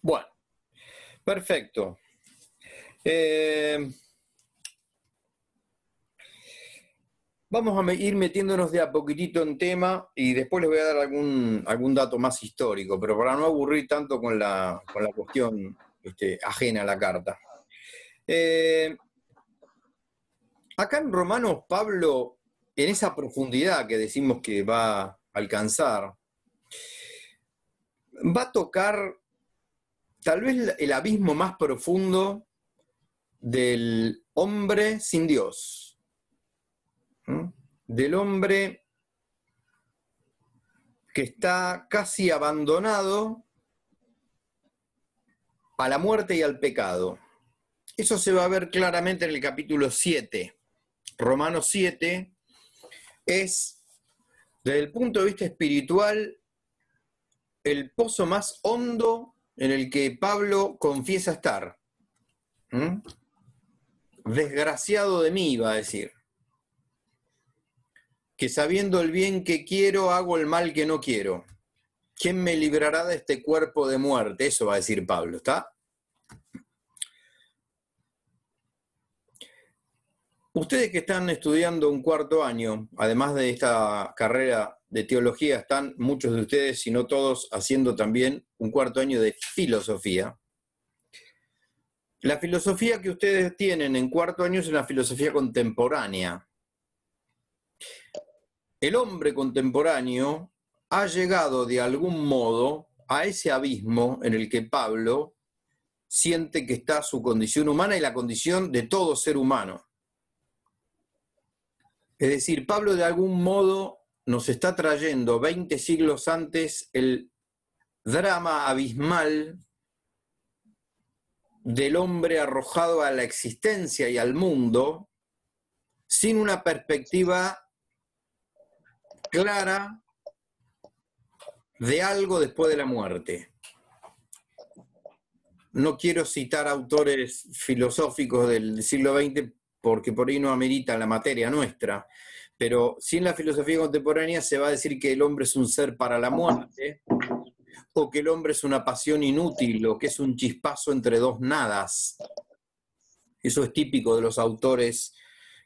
Bueno, perfecto. Vamos a ir metiéndonos de a poquitito en tema y después les voy a dar algún dato más histórico, pero para no aburrir tanto con la cuestión ajena a la carta. Acá en Romanos, Pablo, en esa profundidad que decimos que va a alcanzar, va a tocar tal vez el abismo más profundo del hombre sin Dios, del hombre que está casi abandonado a la muerte y al pecado. Eso se va a ver claramente en el capítulo 7. Romanos 7 es, desde el punto de vista espiritual, el pozo más hondo en el que Pablo confiesa estar. Desgraciado de mí, va a decir, que sabiendo el bien que quiero, hago el mal que no quiero. ¿Quién me librará de este cuerpo de muerte? Eso va a decir Pablo, ¿está? Ustedes que están estudiando un cuarto año, además de esta carrera de teología, están muchos de ustedes, si no todos, haciendo también un cuarto año de filosofía. La filosofía que ustedes tienen en cuarto año es una filosofía contemporánea. El hombre contemporáneo ha llegado de algún modo a ese abismo en el que Pablo siente que está su condición humana y la condición de todo ser humano. Es decir, Pablo de algún modo nos está trayendo 20 siglos antes el drama abismal del hombre arrojado a la existencia y al mundo sin una perspectiva clara de algo después de la muerte. No quiero citar autores filosóficos del siglo XX porque por ahí no amerita la materia nuestra, pero sí en la filosofía contemporánea se va a decir que el hombre es un ser para la muerte, o que el hombre es una pasión inútil, o que es un chispazo entre dos nadas. Eso es típico de los autores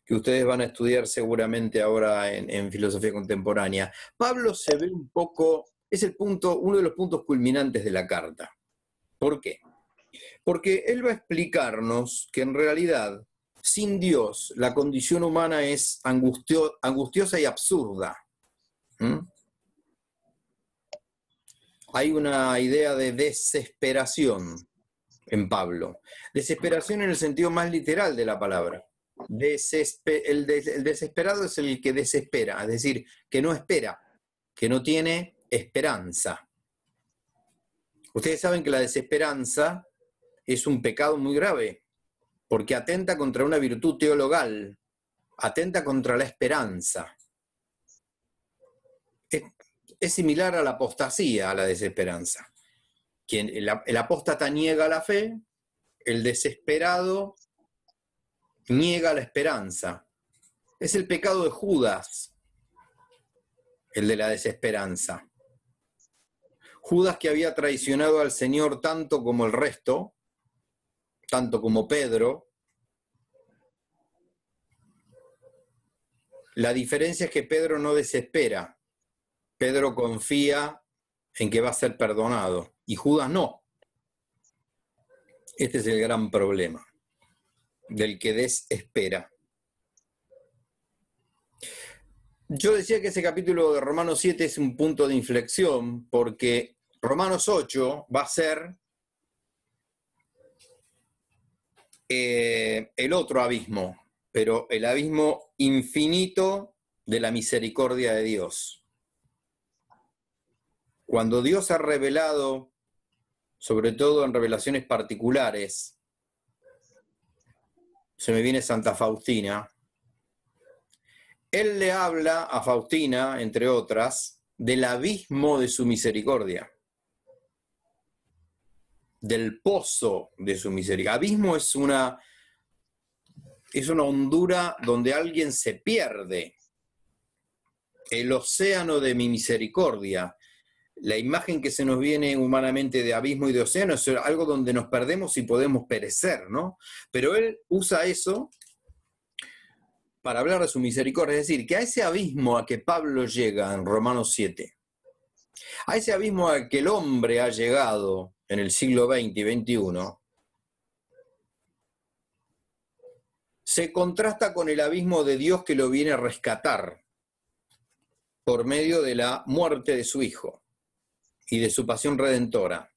que ustedes van a estudiar seguramente ahora en filosofía contemporánea. Pablo se ve un poco, es uno de los puntos culminantes de la carta. ¿Por qué? Porque él va a explicarnos que en realidad, sin Dios, la condición humana es angustiosa y absurda. Hay una idea de desesperación en Pablo. Desesperación en el sentido más literal de la palabra. El desesperado es el que desespera, es decir, que no espera, que no tiene esperanza. Ustedes saben que la desesperanza es un pecado muy grave, porque atenta contra una virtud teologal, atenta contra la esperanza. Es similar a la apostasía, a la desesperanza. El apóstata niega la fe, el desesperado niega la esperanza. Es el pecado de Judas, el de la desesperanza. Judas, que había traicionado al Señor tanto como el resto, tanto como Pedro. La diferencia es que Pedro no desespera. Pedro confía en que va a ser perdonado, y Judas no. Este es el gran problema del que desespera. Yo decía que ese capítulo de Romanos 7 es un punto de inflexión, porque Romanos 8 va a ser el otro abismo, pero el abismo infinito de la misericordia de Dios. Cuando Dios ha revelado, sobre todo en revelaciones particulares, se me viene Santa Faustina, Él le habla a Faustina, entre otras, del abismo de su misericordia, del pozo de su misericordia. Abismo es una hondura donde alguien se pierde. El océano de mi misericordia. la imagen que se nos viene humanamente de abismo y de océano es algo donde nos perdemos y podemos perecer, ¿no? Pero él usa eso para hablar de su misericordia, es decir, que a ese abismo a que Pablo llega en Romanos 7, a ese abismo al que el hombre ha llegado en el siglo XX y XXI, se contrasta con el abismo de Dios que lo viene a rescatar por medio de la muerte de su Hijo y de su pasión redentora.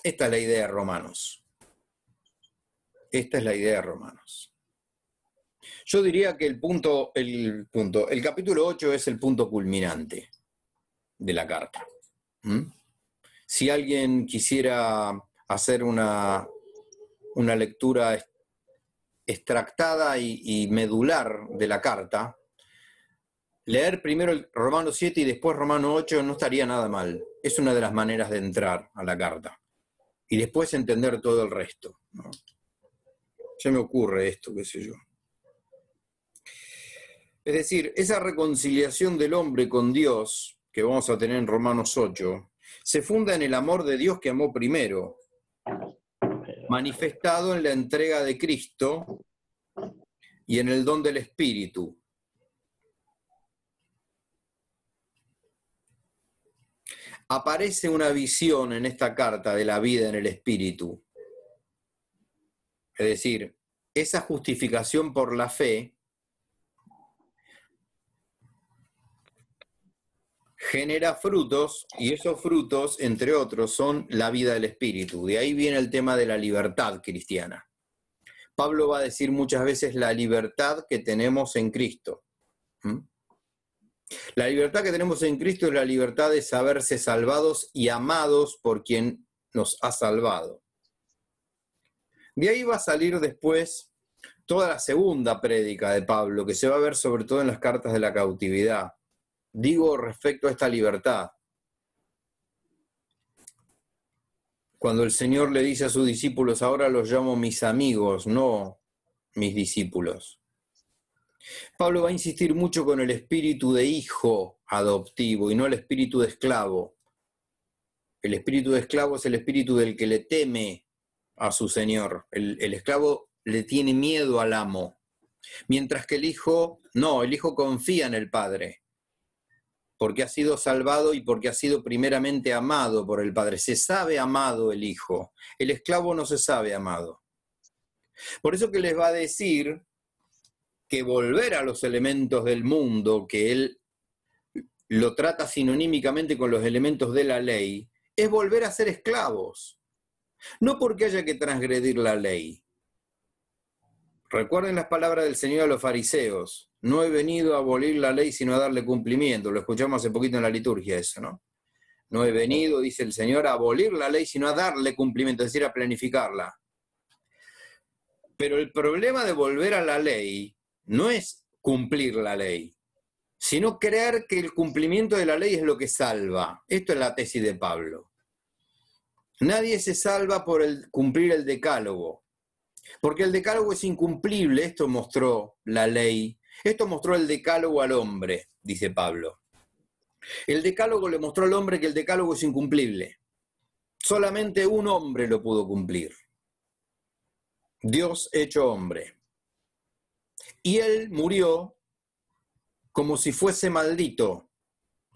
Esta es la idea de Romanos. Esta es la idea de Romanos. Yo diría que el capítulo 8 es el punto culminante de la carta. Si alguien quisiera hacer una lectura extractada y medular de la carta, leer primero el Romano 7 y después Romano 8 no estaría nada mal. Es una de las maneras de entrar a la carta. Y después entender todo el resto, ¿no? Se me ocurre esto, qué sé yo. Es decir, esa reconciliación del hombre con Dios, que vamos a tener en Romanos 8, se funda en el amor de Dios que amó primero, manifestado en la entrega de Cristo y en el don del Espíritu. Aparece una visión en esta carta de la vida en el Espíritu. Es decir, esa justificación por la fe genera frutos, y esos frutos, entre otros, son la vida del Espíritu. De ahí viene el tema de la libertad cristiana. Pablo va a decir muchas veces la libertad que tenemos en Cristo. La libertad que tenemos en Cristo es la libertad de saberse salvados y amados por quien nos ha salvado. De ahí va a salir después toda la segunda prédica de Pablo, que se va a ver sobre todo en las cartas de la cautividad. Digo respecto a esta libertad. Cuando el Señor le dice a sus discípulos, ahora los llamo mis amigos, no mis discípulos. Pablo va a insistir mucho con el espíritu de hijo adoptivo y no el espíritu de esclavo. El espíritu de esclavo es el espíritu del que le teme a su Señor. El esclavo le tiene miedo al amo. Mientras que el hijo, no, el hijo confía en el Padre. Porque ha sido salvado y porque ha sido primeramente amado por el Padre. Se sabe amado el Hijo. El esclavo no se sabe amado. Por eso que les va a decir que volver a los elementos del mundo, que él lo trata sinonímicamente con los elementos de la ley, es volver a ser esclavos. No porque haya que transgredir la ley. Recuerden las palabras del Señor a los fariseos. No he venido a abolir la ley sino a darle cumplimiento. Lo escuchamos hace poquito en la liturgia eso, ¿no? No he venido, dice el Señor, a abolir la ley sino a darle cumplimiento, es decir, a planificarla. Pero el problema de volver a la ley no es cumplir la ley, sino creer que el cumplimiento de la ley es lo que salva. Esto es la tesis de Pablo. Nadie se salva por cumplir el decálogo. Porque el decálogo es incumplible, esto mostró la ley, esto mostró el decálogo al hombre, dice Pablo. El decálogo le mostró al hombre que el decálogo es incumplible. Solamente un hombre lo pudo cumplir. Dios hecho hombre. Y él murió como si fuese maldito.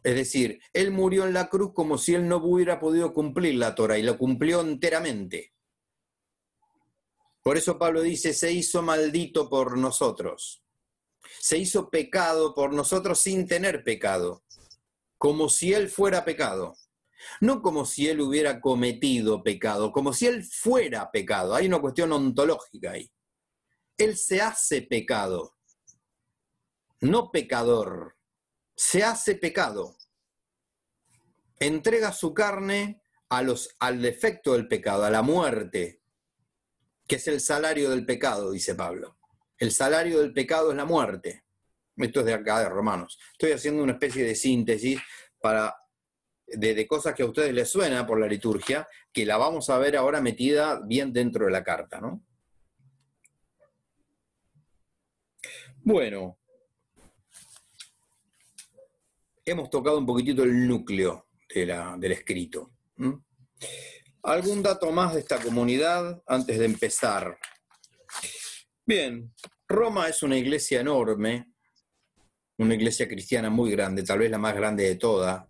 Es decir, él murió en la cruz como si él no hubiera podido cumplir la Torá y lo cumplió enteramente. Por eso Pablo dice, se hizo maldito por nosotros. Se hizo pecado por nosotros sin tener pecado. Como si él fuera pecado. No como si él hubiera cometido pecado, como si él fuera pecado. Hay una cuestión ontológica ahí. Él se hace pecado, no pecador. Se hace pecado. Entrega su carne al defecto del pecado, a la muerte, que es el salario del pecado, dice Pablo. El salario del pecado es la muerte. Esto es de acá, de Romanos. Estoy haciendo una especie de síntesis de cosas que a ustedes les suena por la liturgia, que la vamos a ver ahora metida bien dentro de la carta, ¿no? Bueno, hemos tocado un poquitito el núcleo del escrito. ¿Mm? ¿Algún dato más de esta comunidad antes de empezar? Bien, Roma es una iglesia enorme, una iglesia cristiana muy grande, tal vez la más grande de toda,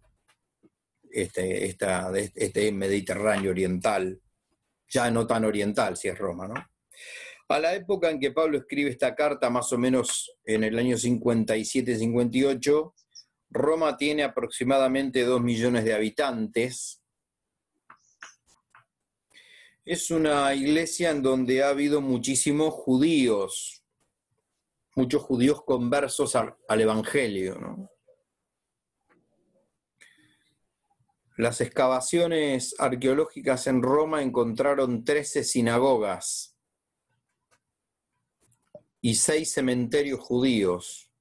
este Mediterráneo oriental, ya no tan oriental si es Roma, ¿no? A la época en que Pablo escribe esta carta, más o menos en el año 57-58, Roma tiene aproximadamente 2 millones de habitantes. Es una iglesia en donde ha habido muchísimos judíos, muchos judíos conversos al Evangelio, ¿no? Las excavaciones arqueológicas en Roma encontraron 13 sinagogas y 6 cementerios judíos.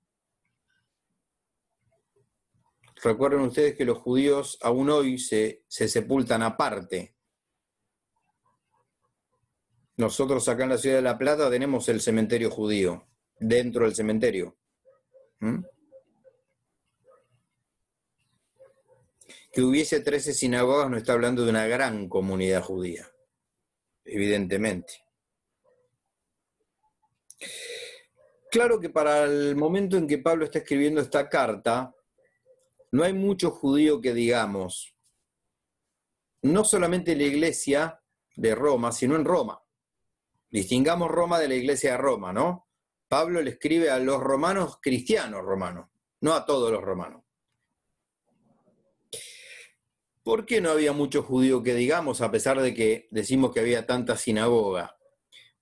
Recuerden ustedes que los judíos aún hoy se sepultan aparte. Nosotros acá en la ciudad de La Plata tenemos el cementerio judío, dentro del cementerio. ¿Mm? Que hubiese 13 sinagogas no está hablando de una gran comunidad judía, evidentemente. Claro que para el momento en que Pablo está escribiendo esta carta, no hay mucho judío que digamos, no solamente en la iglesia de Roma, sino en Roma. Distingamos Roma de la iglesia de Roma, ¿no? Pablo le escribe a los romanos cristianos romanos, no a todos los romanos. ¿Por qué no había mucho judío que digamos, a pesar de que decimos que había tanta sinagoga?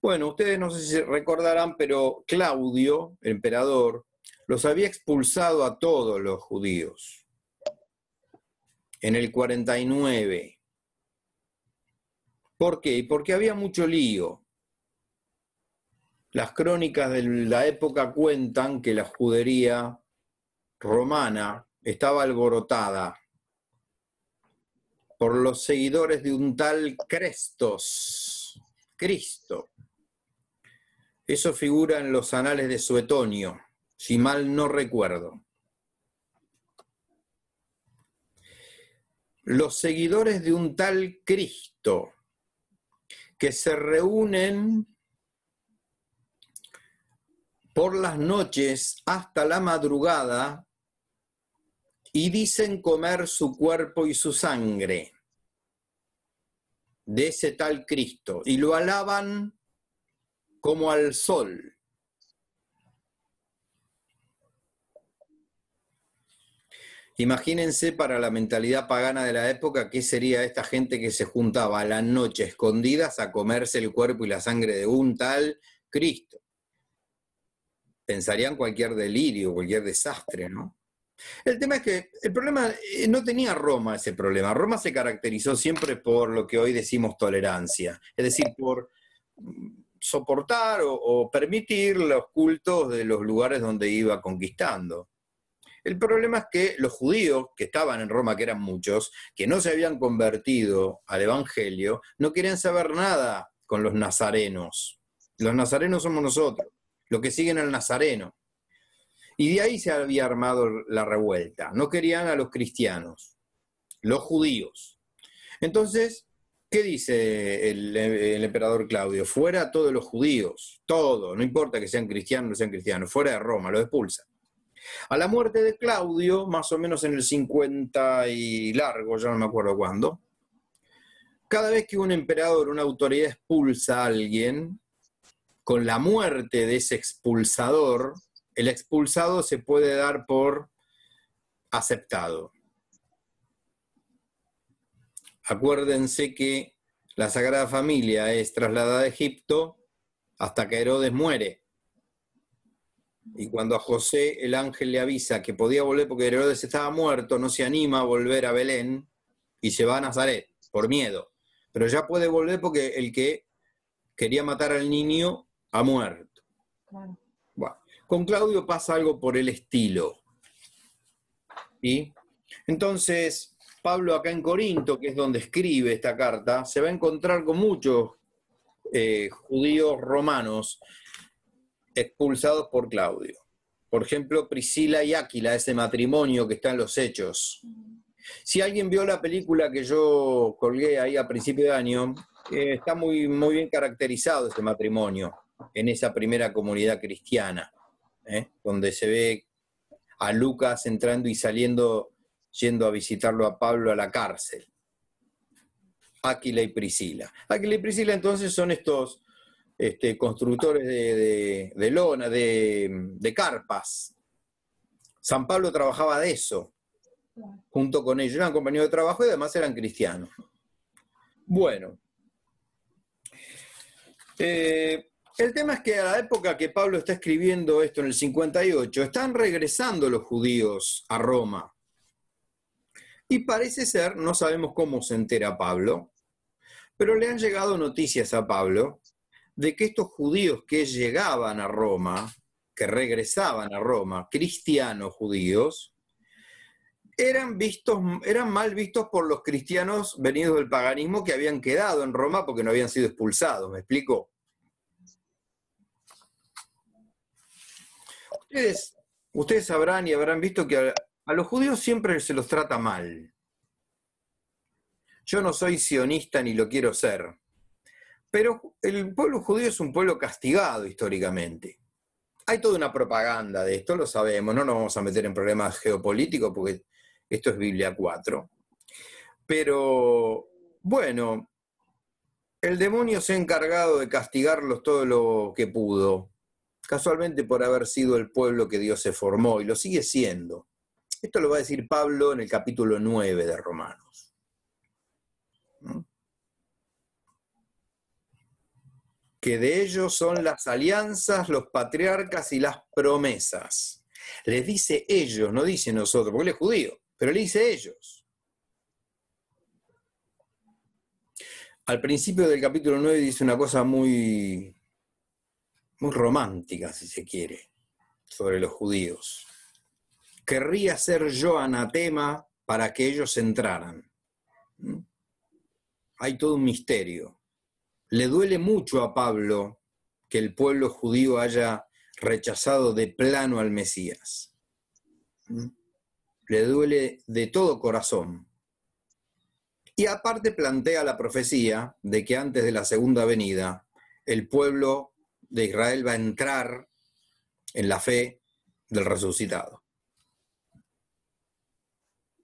Bueno, ustedes no sé si recordarán, pero Claudio, el emperador, los había expulsado a todos los judíos en el 49. ¿Por qué? Porque había mucho lío. Las crónicas de la época cuentan que la judería romana estaba alborotada por los seguidores de un tal Cristo. Eso figura en los anales de Suetonio, si mal no recuerdo. Los seguidores de un tal Cristo que se reúnen por las noches hasta la madrugada y dicen comer su cuerpo y su sangre de ese tal Cristo, y lo alaban como al sol. Imagínense para la mentalidad pagana de la época qué sería esta gente que se juntaba a la noche escondidas a comerse el cuerpo y la sangre de un tal Cristo. Pensarían cualquier delirio, cualquier desastre, ¿no? El tema es que el problema no tenía Roma ese problema. Roma se caracterizó siempre por lo que hoy decimos tolerancia, es decir, por soportar o permitir los cultos de los lugares donde iba conquistando. El problema es que los judíos que estaban en Roma, que eran muchos, que no se habían convertido al Evangelio, no querían saber nada con los nazarenos. Los nazarenos somos nosotros, los que siguen al nazareno. Y de ahí se había armado la revuelta. No querían a los cristianos, los judíos. Entonces, ¿qué dice el emperador Claudio? Fuera todos los judíos, todo, no importa que sean cristianos o no sean cristianos, fuera de Roma, lo expulsa. A la muerte de Claudio, más o menos en el 50 y largo, ya no me acuerdo cuándo, cada vez que un emperador, una autoridad expulsa a alguien, con la muerte de ese expulsador, el expulsado se puede dar por aceptado. Acuérdense que la Sagrada Familia es trasladada a Egipto hasta que Herodes muere. Y cuando a José el ángel le avisa que podía volver porque Herodes estaba muerto, no se anima a volver a Belén y se va a Nazaret por miedo. Pero ya puede volver porque el que quería matar al niño ha muerto. Claro. Bueno, con Claudio pasa algo por el estilo. ¿Sí? Entonces, Pablo acá en Corinto, que es donde escribe esta carta, se va a encontrar con muchos judíos romanos expulsados por Claudio. Por ejemplo, Priscila y Áquila, ese matrimonio que está en los Hechos. Si alguien vio la película que yo colgué ahí a principio de año, está muy, muy bien caracterizado ese matrimonio en esa primera comunidad cristiana, donde se ve a Lucas entrando y saliendo, yendo a visitarlo a Pablo a la cárcel. Áquila y Priscila. Áquila y Priscila entonces son estos constructores de lona, de carpas. San Pablo trabajaba de eso, junto con ellos. Eran compañeros de trabajo y además eran cristianos. Bueno. El tema es que a la época que Pablo está escribiendo esto, en el 58, están regresando los judíos a Roma. Y parece ser, no sabemos cómo se entera Pablo, pero le han llegado noticias a Pablo de que estos judíos que llegaban a Roma, que regresaban a Roma, cristianos judíos, eran mal vistos por los cristianos venidos del paganismo que habían quedado en Roma porque no habían sido expulsados. ¿Me explico? Ustedes sabrán y habrán visto que a los judíos siempre se los trata mal. Yo no soy sionista ni lo quiero ser, pero el pueblo judío es un pueblo castigado históricamente. Hay toda una propaganda de esto, lo sabemos, no nos vamos a meter en problemas geopolíticos porque esto es Biblia 4. Pero, bueno, el demonio se ha encargado de castigarlos todo lo que pudo, casualmente por haber sido el pueblo que Dios se formó, y lo sigue siendo. Esto lo va a decir Pablo en el capítulo 9 de Romanos. Que de ellos son las alianzas, los patriarcas y las promesas. Les dice ellos, no dice nosotros, porque él es judío, pero le dice ellos. Al principio del capítulo 9 dice una cosa muy, muy romántica, si se quiere, sobre los judíos. Querría ser yo anatema para que ellos entraran. Hay todo un misterio. Le duele mucho a Pablo que el pueblo judío haya rechazado de plano al Mesías. Le duele de todo corazón. Y aparte plantea la profecía de que antes de la segunda venida, el pueblo de Israel va a entrar en la fe del resucitado.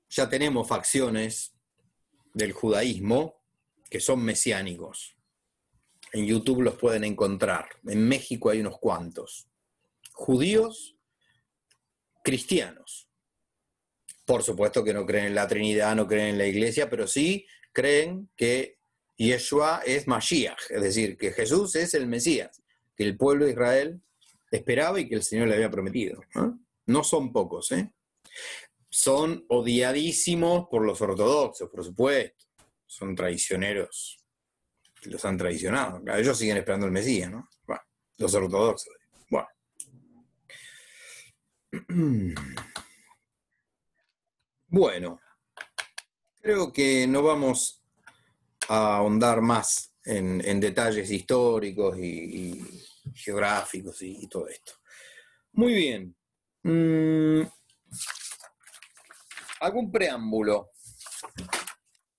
Ya tenemos facciones del judaísmo que son mesiánicos. En YouTube los pueden encontrar. En México hay unos cuantos. Judíos cristianos. Por supuesto que no creen en la Trinidad, no creen en la Iglesia, pero sí creen que Yeshua es Mashiach, es decir, que Jesús es el Mesías, que el pueblo de Israel esperaba y que el Señor le había prometido. No son pocos, ¿eh? Son odiadísimos por los ortodoxos, por supuesto. Son traicioneros. Los han traicionado. Claro, ellos siguen esperando el Mesías, ¿no? Bueno, los ortodoxos. Bueno. Bueno, creo que no vamos a ahondar más en detalles históricos y geográficos y todo esto. Muy bien. ¿Algún preámbulo?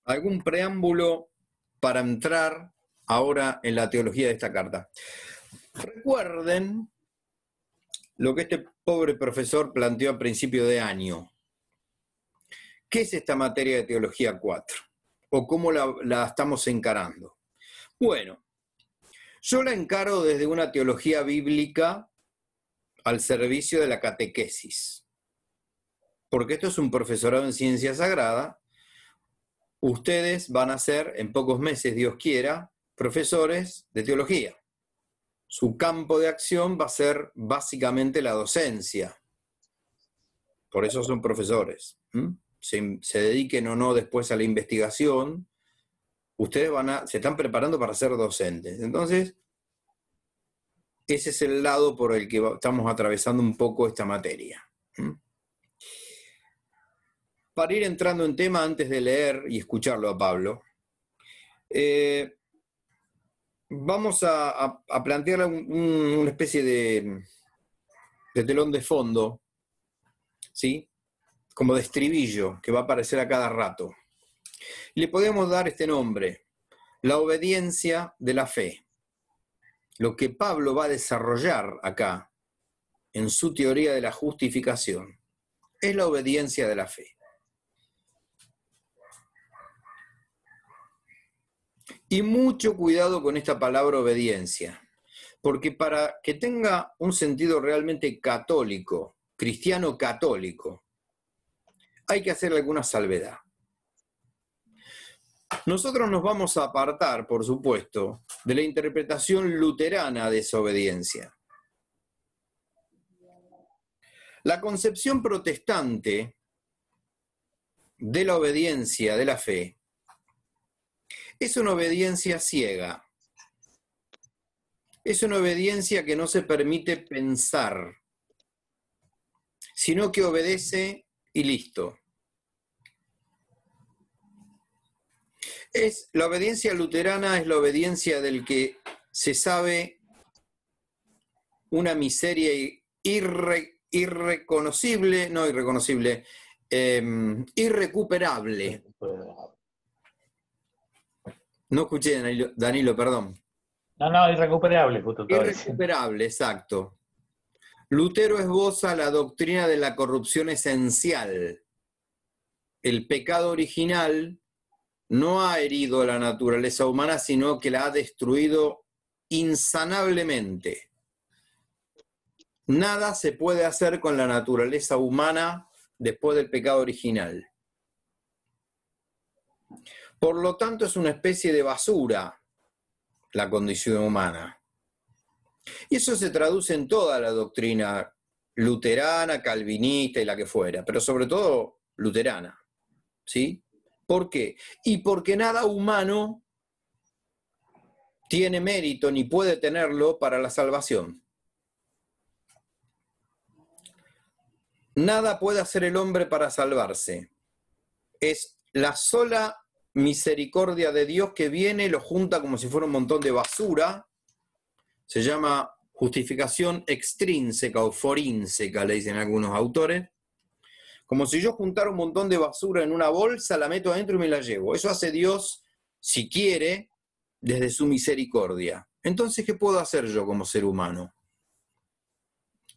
¿Algún preámbulo para entrar ahora en la teología de esta carta? Recuerden lo que este pobre profesor planteó a principio de año. ¿Qué es esta materia de teología 4? ¿O cómo la estamos encarando? Bueno, yo la encaro desde una teología bíblica al servicio de la catequesis. Porque esto es un profesorado en ciencia sagrada. Ustedes van a ser, en pocos meses, Dios quiera, profesores de teología. Su campo de acción va a ser básicamente la docencia. Por eso son profesores. Se dediquen o no después a la investigación, ustedes se están preparando para ser docentes. Entonces, ese es el lado por el que estamos atravesando un poco esta materia. Para ir entrando en tema, antes de leer y escucharlo a Pablo, vamos a plantear una especie de telón de fondo, ¿sí? como de estribillo, que va a aparecer a cada rato. Le podemos dar este nombre, la obediencia de la fe. Lo que Pablo va a desarrollar acá, en su teoría de la justificación, es la obediencia de la fe. Y mucho cuidado con esta palabra obediencia, porque para que tenga un sentido realmente católico, cristiano católico, hay que hacer alguna salvedad. Nosotros nos vamos a apartar, por supuesto, de la interpretación luterana de esa obediencia. La concepción protestante de la obediencia de la fe es una obediencia ciega. Es una obediencia que no se permite pensar, sino que obedece y listo. La obediencia luterana es la obediencia del que se sabe una miseria irreconocible, irrecuperable. No escuché, Danilo, perdón. No, irrecuperable, justo estaba diciendo. Irrecuperable, exacto. Lutero esboza la doctrina de la corrupción esencial. El pecado original no ha herido a la naturaleza humana, sino que la ha destruido insanablemente. Nada se puede hacer con la naturaleza humana después del pecado original. Por lo tanto, es una especie de basura la condición humana. Y eso se traduce en toda la doctrina luterana, calvinista y la que fuera, pero sobre todo luterana. ¿Sí? ¿Por qué? Y porque nada humano tiene mérito ni puede tenerlo para la salvación. Nada puede hacer el hombre para salvarse. Es la sola misericordia de Dios que viene, lo junta como si fuera un montón de basura. Se llama justificación extrínseca o forínseca, le dicen algunos autores. Como si yo juntara un montón de basura en una bolsa, la meto adentro y me la llevo. Eso hace Dios, si quiere, desde su misericordia. Entonces, ¿qué puedo hacer yo como ser humano?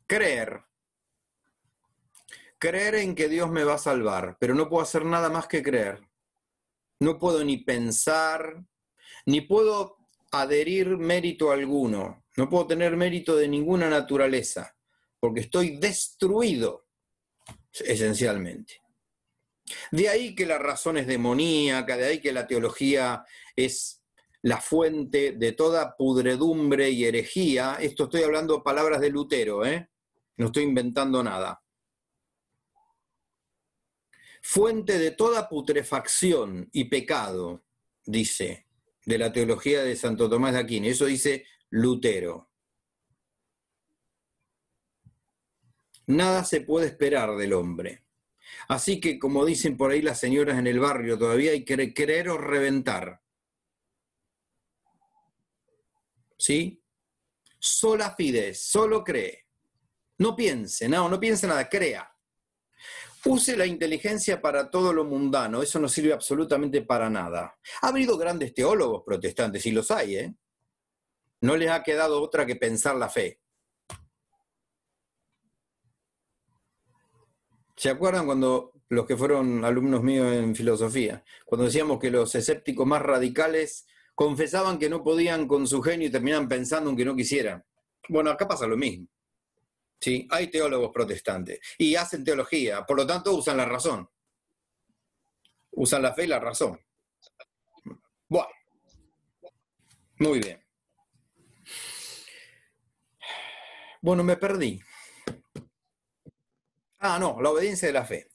Creer. Creer en que Dios me va a salvar, pero no puedo hacer nada más que creer. No puedo ni pensar, ni puedo adherir mérito alguno. No puedo tener mérito de ninguna naturaleza, porque estoy destruido, esencialmente. De ahí que la razón es demoníaca, de ahí que la teología es la fuente de toda pudredumbre y herejía. Esto estoy hablando palabras de Lutero, no estoy inventando nada. Fuente de toda putrefacción y pecado, dice, de la teología de Santo Tomás de Aquino. Eso dice Lutero. Nada se puede esperar del hombre. Así que, como dicen por ahí las señoras en el barrio, todavía hay que creer o reventar. ¿Sí? Sola fides, solo cree. No piense, no piense nada, crea. Use la inteligencia para todo lo mundano, eso no sirve absolutamente para nada. Ha habido grandes teólogos protestantes, y los hay, No les ha quedado otra que pensar la fe. ¿Se acuerdan cuando los que fueron alumnos míos en filosofía, cuando decíamos que los escépticos más radicales confesaban que no podían con su genio y terminaban pensando en que no quisieran? Bueno, acá pasa lo mismo. ¿Sí? Hay teólogos protestantes y hacen teología, por lo tanto usan la razón. Usan la fe y la razón. Bueno, muy bien. Bueno, me perdí. No, la obediencia de la fe.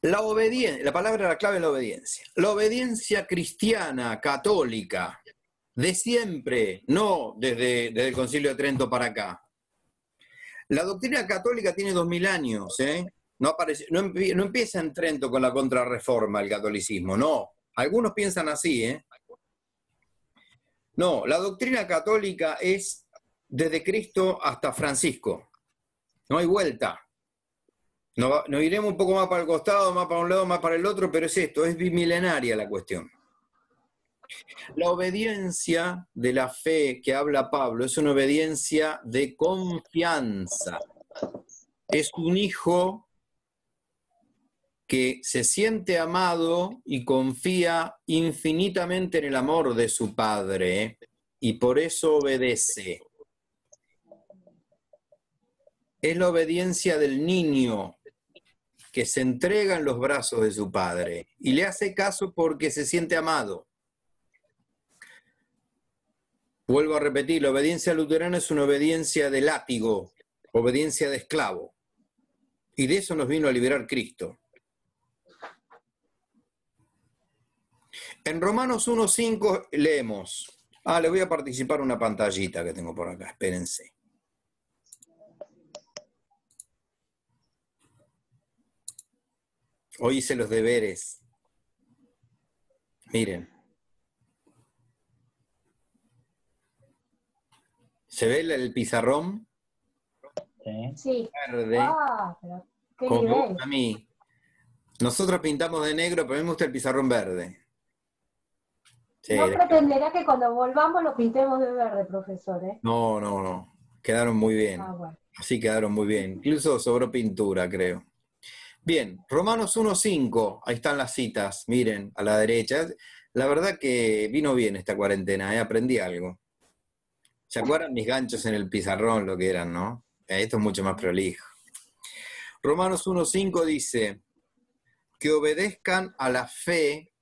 La palabra, la clave es la obediencia. La obediencia cristiana, católica, de siempre, no desde el Concilio de Trento para acá. La doctrina católica tiene 2000 años, no empieza en Trento con la contrarreforma el catolicismo, no. Algunos piensan así, No, la doctrina católica es desde Cristo hasta Francisco. No hay vuelta. Nos iremos un poco más para el costado, más para un lado, más para el otro, pero es esto, es bimilenaria la cuestión. La obediencia de la fe que habla Pablo es una obediencia de confianza. Es un hijo que se siente amado y confía infinitamente en el amor de su padre y por eso obedece. Es la obediencia del niño que se entrega en los brazos de su padre y le hace caso porque se siente amado. Vuelvo a repetir, la obediencia luterana es una obediencia de látigo, obediencia de esclavo. Y de eso nos vino a liberar Cristo. En Romanos 1:5 leemos. Le voy a participar una pantallita que tengo por acá, espérense. Hoy hice los deberes. Miren. ¿Se ve el pizarrón? Sí. Verde. Pero qué como nivel. a mí. Nosotros pintamos de negro, pero a mí me gusta el pizarrón verde. Sí, No pretenderá que cuando volvamos lo pintemos de verde, profesor, ¿eh? No. Quedaron muy bien. Bueno. Así quedaron muy bien. Incluso sobró pintura, creo. Bien, Romanos 1:5. Ahí están las citas. Miren, a la derecha. La verdad que vino bien esta cuarentena, aprendí algo. ¿Se acuerdan mis ganchos en el pizarrón lo que eran, no? Esto es mucho más prolijo. Romanos 1:5 dice, que obedezcan a la fe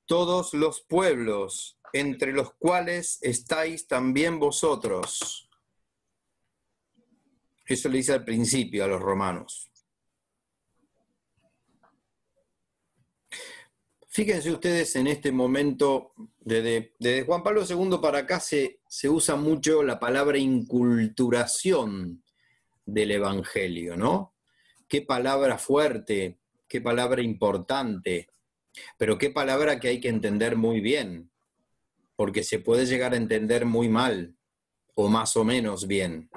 todos los pueblos, entre los cuales estáis también vosotros. Eso le dice al principio a los romanos. Fíjense ustedes en este momento, desde Juan Pablo II para acá se usa mucho la palabra inculturación del Evangelio, ¿no? Qué palabra fuerte, qué palabra importante, pero qué palabra que hay que entender muy bien, porque se puede llegar a entender muy mal, o más o menos bien.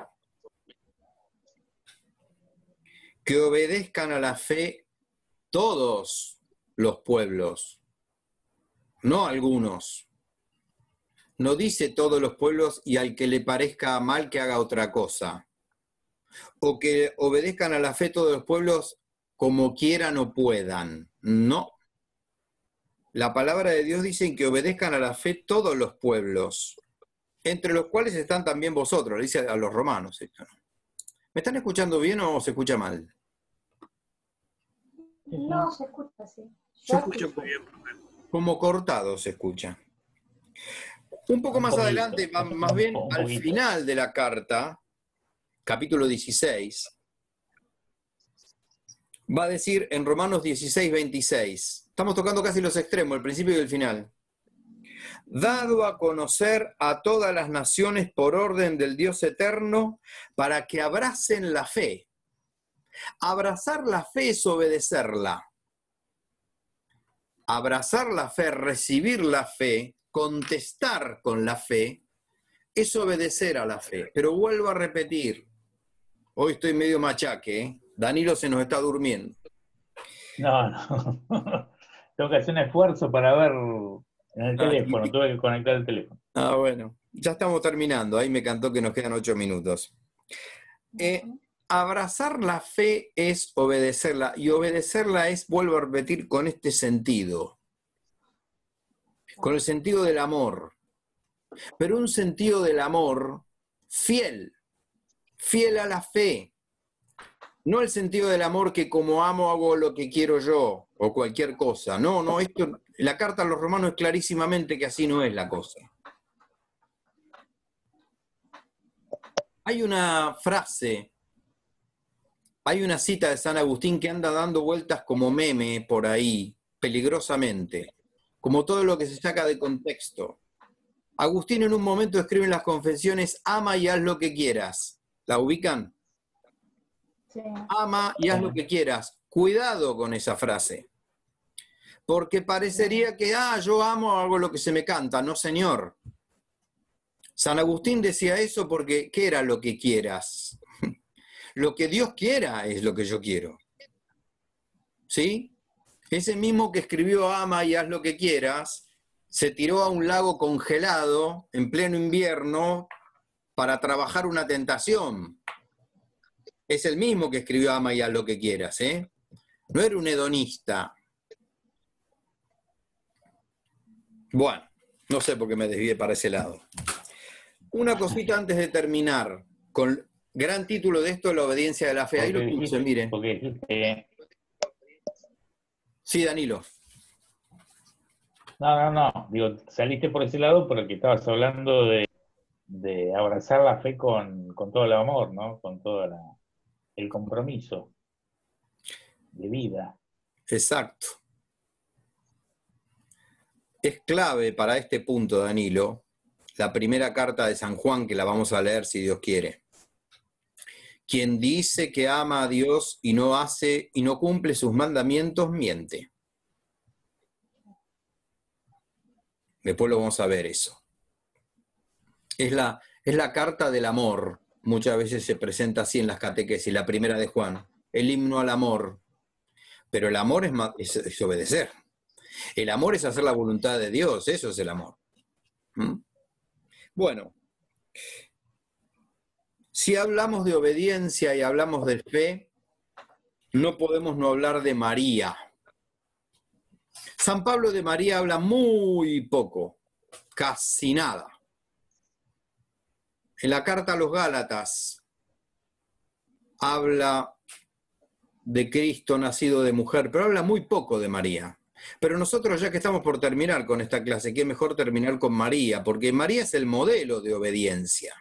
Que obedezcan a la fe todos los pueblos, no algunos. No dice todos los pueblos y al que le parezca mal que haga otra cosa. O que obedezcan a la fe todos los pueblos como quieran o puedan. No. La palabra de Dios dice que obedezcan a la fe todos los pueblos, entre los cuales están también vosotros, le dice a los romanos. ¿Me están escuchando bien o se escucha mal? No, se escucha así. Yo escucho como cortado, se escucha. Un poco más adelante, más bien al final de la carta, capítulo 16, va a decir en Romanos 16:26, estamos tocando casi los extremos, el principio y el final. Dado a conocer a todas las naciones por orden del Dios eterno, para que abracen la fe. Abrazar la fe es obedecerla. Abrazar la fe, recibir la fe, contestar con la fe, es obedecer a la fe. Pero vuelvo a repetir, hoy estoy medio machaque, ¿eh? Danilo se nos está durmiendo. No. Tengo que hacer un esfuerzo para ver en el teléfono, tuve que conectar el teléfono. Bueno, ya estamos terminando, ahí me cantó que nos quedan 8 minutos. Abrazar la fe es obedecerla, y obedecerla es, vuelvo a repetir, con este sentido, con el sentido del amor, pero un sentido del amor fiel a la fe, no el sentido del amor que como amo hago lo que quiero yo, o cualquier cosa, no, esto, la carta a los romanos es clarísimamente que así no es la cosa. Hay una frase, hay una cita de San Agustín que anda dando vueltas como meme por ahí, peligrosamente, como todo lo que se saca de contexto. Agustín en un momento escribe en las Confesiones, ama y haz lo que quieras. ¿La ubican? Sí. Ama y haz lo que quieras. Cuidado con esa frase. Porque parecería que, yo amo, hago lo que se me canta. No, señor. San Agustín decía eso porque, ¿qué era lo que quieras? Lo que Dios quiera es lo que yo quiero. ¿Sí? Ese mismo que escribió ama y haz lo que quieras, se tiró a un lago congelado en pleno invierno para trabajar una tentación. Es el mismo que escribió ama y haz lo que quieras, ¿eh? No era un hedonista. Bueno, no sé por qué me desvié para ese lado. Una cosita antes de terminar, con gran título de esto, la obediencia de la fe. Ahí lo puse, miren. Sí, Danilo. No. Digo, saliste por ese lado porque estabas hablando de abrazar la fe con todo el amor, ¿no? Con todo el compromiso de vida. Exacto. Es clave para este punto, Danilo, la primera carta de San Juan, que la vamos a leer si Dios quiere. Quien dice que ama a Dios y no hace y no cumple sus mandamientos, miente. Después lo vamos a ver eso. Es la carta del amor. Muchas veces se presenta así en las catequesis, la primera de Juan, el himno al amor. Pero el amor es obedecer. El amor es hacer la voluntad de Dios, eso es el amor. ¿Mm? Bueno, si hablamos de obediencia y hablamos de fe, no podemos no hablar de María. San Pablo de María habla muy poco, casi nada. En la carta a los Gálatas habla de Cristo nacido de mujer, pero habla muy poco de María. Pero nosotros, ya que estamos por terminar con esta clase, qué mejor terminar con María, porque María es el modelo de obediencia.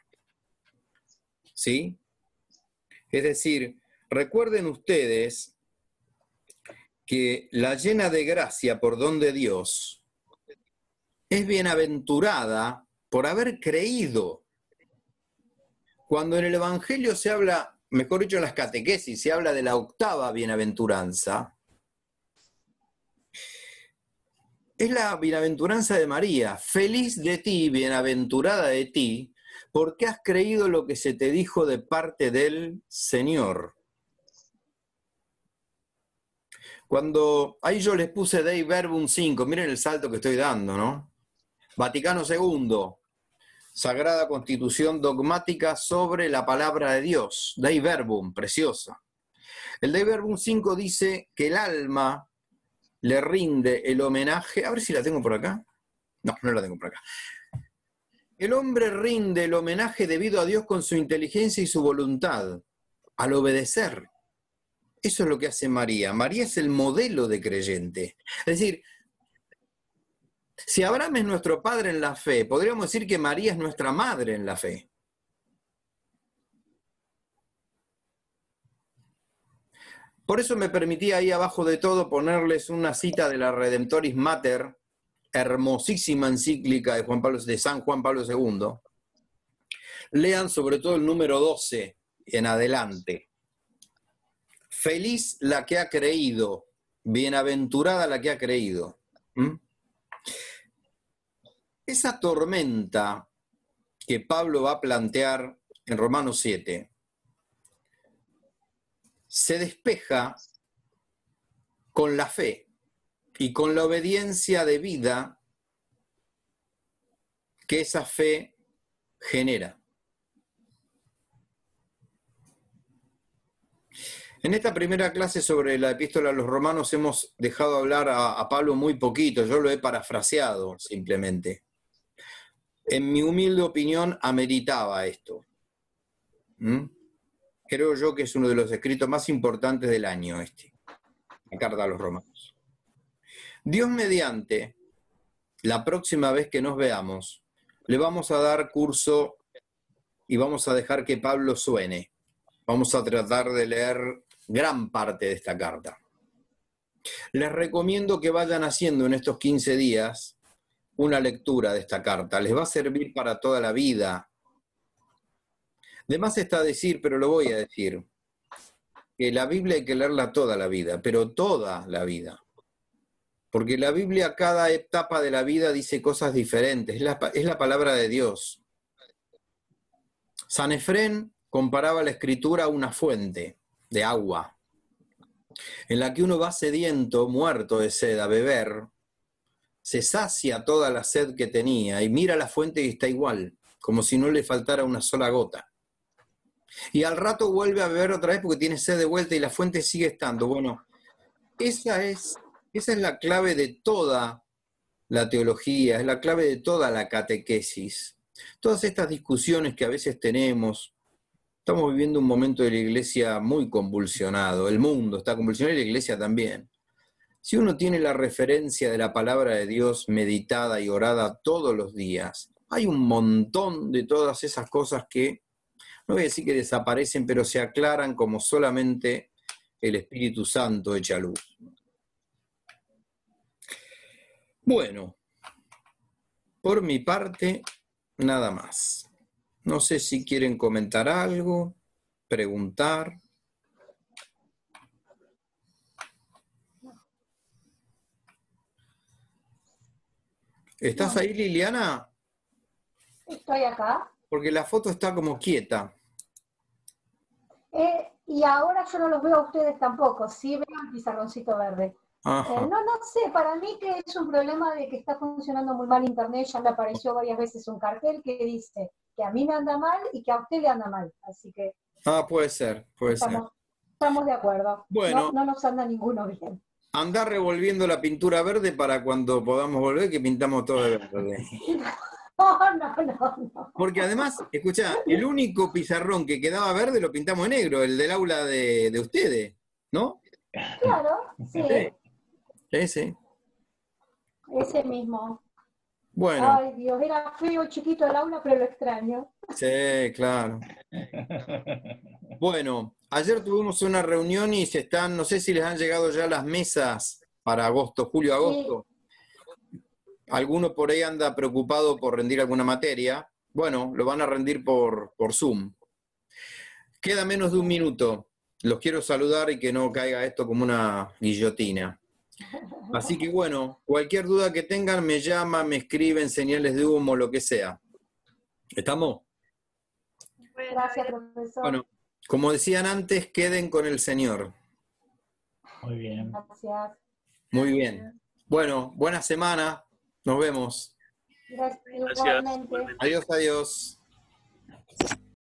¿Sí? Es decir, recuerden ustedes que la llena de gracia por don de Dios es bienaventurada por haber creído. Cuando en el Evangelio se habla, mejor dicho en las catequesis, se habla de la octava bienaventuranza, es la bienaventuranza de María. Feliz de ti, bienaventurada de ti, porque has creído lo que se te dijo de parte del Señor. Cuando ahí yo les puse Dei Verbum 5, miren el salto que estoy dando, ¿no? Vaticano II, Sagrada Constitución Dogmática sobre la Palabra de Dios, Dei Verbum, preciosa. El Dei Verbum 5 dice que el alma le rinde el homenaje, a ver si la tengo por acá. No, no la tengo por acá. El hombre rinde el homenaje debido a Dios con su inteligencia y su voluntad, al obedecer. Eso es lo que hace María. María es el modelo de creyente. Es decir, si Abraham es nuestro padre en la fe, podríamos decir que María es nuestra madre en la fe. Por eso me permití ahí abajo de todo ponerles una cita de la Redemptoris Mater, hermosísima encíclica de San Juan Pablo II. Lean sobre todo el número 12 en adelante. Feliz la que ha creído, bienaventurada la que ha creído. ¿Mm? Esa tormenta que Pablo va a plantear en Romanos 7 se despeja con la fe y con la obediencia de vida que esa fe genera. En esta primera clase sobre la epístola a los romanos hemos dejado hablar a Pablo muy poquito, yo lo he parafraseado simplemente. En mi humilde opinión ameritaba esto. Creo yo que es uno de los escritos más importantes del año la carta a los romanos. Dios mediante, la próxima vez que nos veamos, le vamos a dar curso y vamos a dejar que Pablo suene. Vamos a tratar de leer gran parte de esta carta. Les recomiendo que vayan haciendo en estos 15 días una lectura de esta carta. Les va a servir para toda la vida. De más está decir, pero lo voy a decir, que la Biblia hay que leerla toda la vida, pero toda la vida. Porque la Biblia, cada etapa de la vida dice cosas diferentes. Es la palabra de Dios. San Efrén comparaba la escritura a una fuente de agua, en la que uno va sediento, muerto de sed, a beber, se sacia toda la sed que tenía y mira la fuente y está igual, como si no le faltara una sola gota. Y al rato vuelve a beber otra vez porque tiene sed de vuelta y la fuente sigue estando. Bueno, esa es la clave de toda la teología, es la clave de toda la catequesis. Todas estas discusiones que a veces tenemos, estamos viviendo un momento de la iglesia muy convulsionado, el mundo está convulsionado y la iglesia también. Si uno tiene la referencia de la palabra de Dios meditada y orada todos los días, hay un montón de todas esas cosas que, no voy a decir que desaparecen, pero se aclaran como solamente el Espíritu Santo echa luz. Bueno, por mi parte, nada más. No sé si quieren comentar algo, preguntar. ¿Estás ahí, Liliana? Estoy acá. Porque la foto está como quieta. Y ahora yo no los veo a ustedes tampoco. Sí veo el pizarroncito verde. Ajá. No sé, para mí que es un problema de que está funcionando muy mal internet. Ya me apareció varias veces un cartel que dice que a mí me anda mal y que a usted le anda mal. Así que Puede ser, puede ser. Estamos de acuerdo. Bueno. No nos anda ninguno bien. Andá revolviendo la pintura verde para cuando podamos volver, que pintamos todo de verde. No. Porque además, escuchá, el único pizarrón que quedaba verde lo pintamos en negro, el del aula de ustedes, ¿no? Claro, sí. Ese. Ese mismo. Bueno. Ay, Dios, era feo, chiquito el aula, pero lo extraño. Sí, claro. Bueno, ayer tuvimos una reunión y no sé si les han llegado ya las mesas para agosto, julio-agosto. Sí. Alguno por ahí anda preocupado por rendir alguna materia. Bueno, lo van a rendir por Zoom. Queda menos de un minuto. Los quiero saludar y que no caiga esto como una guillotina. Así que bueno, cualquier duda que tengan me llaman, me escriben, señales de humo, lo que sea. ¿Estamos? Gracias, profesor. Bueno, como decían antes, queden con el Señor. Muy bien. Gracias. Muy bien. Bueno, buena semana. Nos vemos. Gracias. Igualmente. Adiós, adiós.